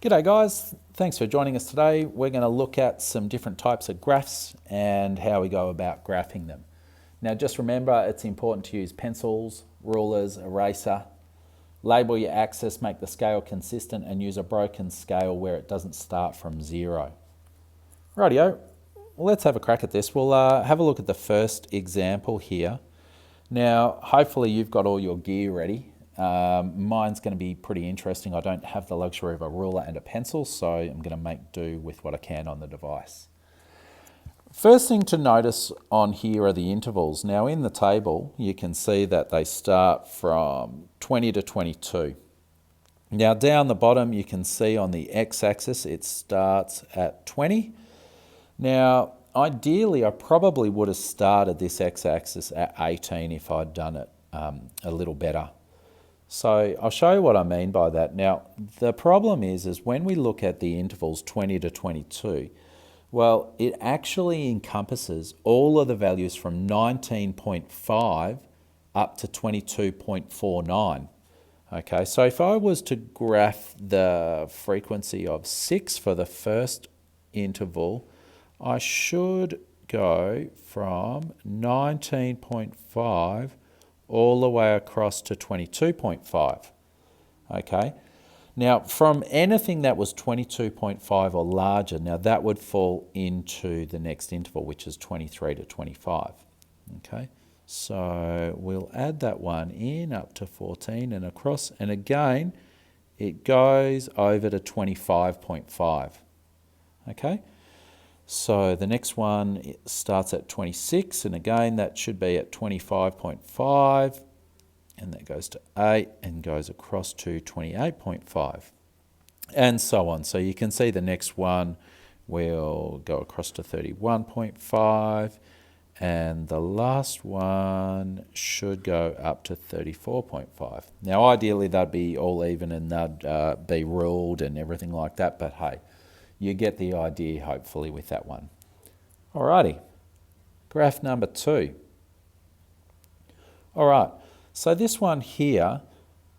G'day guys, thanks for joining us today. We're going to look at some different types of graphs and how we go about graphing them. Now just remember, it's important to use pencils, rulers, eraser, label your axis, make the scale consistent and use a broken scale where it doesn't start from 0. Rightio, let's have a crack at this. We'll have a look at the first example here. Now hopefully you've got all your gear ready. Mine's going to be pretty interesting. I don't have the luxury of a ruler and a pencil, so I'm going to make do with what I can on the device. First thing to notice on here are the intervals. Now in the table you can see that they start from 20 to 22. Now down the bottom you can see on the x-axis it starts at 20. Now ideally I probably would have started this x-axis at 18 if I'd done it a little better. So I'll show you what I mean by that. Now the problem is when we look at the intervals 20 to 22, well, it actually encompasses all of the values from 19.5 up to 22.49. Okay, so if I was to graph the frequency of 6 for the first interval, I should go from 19.5 all the way across to 22.5. Okay, now from anything that was 22.5 or larger, now that would fall into the next interval, which is 23 to 25. Okay, so we'll add that one in up to 14 and across, and again it goes over to 25.5. Okay, so the next one starts at 26, and again that should be at 25.5, and that goes to 8 and goes across to 28.5, and so on. So you can see the next one will go across to 31.5, and the last one should go up to 34.5. Now ideally they'd be all even and they'd be ruled and everything like that, but hey, you get the idea hopefully with that one. Alrighty, graph number 2. Alright, so this one here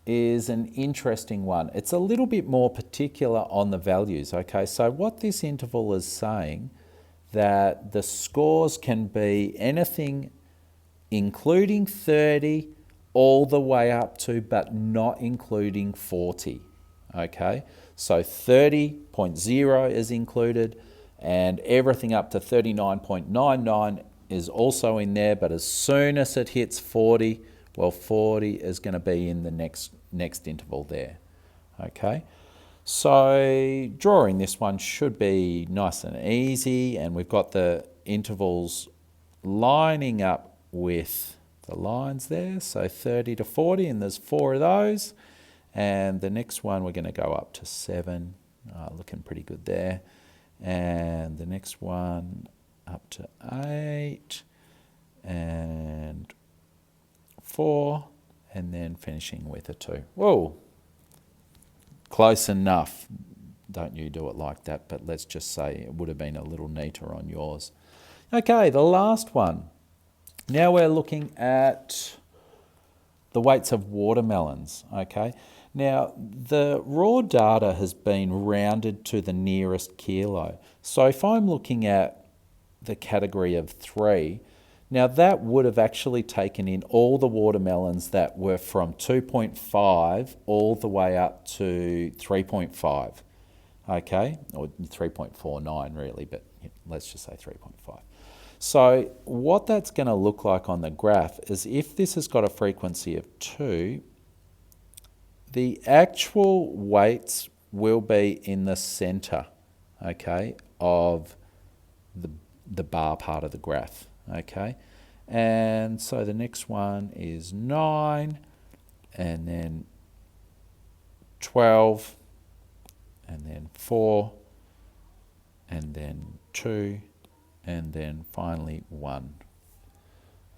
is an interesting one. It's a little bit more particular on the values. Okay, so what this interval is saying, that the scores can be anything including 30 all the way up to, but not including 40. Okay, so 30.0 is included, and everything up to 39.99 is also in there, but as soon as it hits 40, well, 40 is going to be in the next interval there. Okay, so drawing this one should be nice and easy, and we've got the intervals lining up with the lines there, so 30 to 40, and there's 4 of those. And the next one we're going to go up to 7, looking pretty good there. And the next one up to 8 and 4, and then finishing with a 2. Whoa, close enough. Don't you do it like that, but let's just say it would have been a little neater on yours. Okay, the last one. Now we're looking at the weights of watermelons. Okay. Now, the raw data has been rounded to the nearest kilo. So if I'm looking at the category of 3, now that would have actually taken in all the watermelons that were from 2.5 all the way up to 3.5, okay? Or 3.49 really, but let's just say 3.5. So what that's going to look like on the graph is if this has got a frequency of 2, the actual weights will be in the center, okay, of the bar part of the graph, okay? And so the next one is 9, and then 12, and then 4, and then 2, and then finally 1.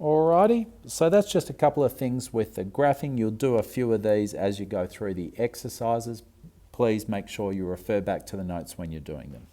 Alrighty, so that's just a couple of things with the graphing. You'll do a few of these as you go through the exercises. Please make sure you refer back to the notes when you're doing them.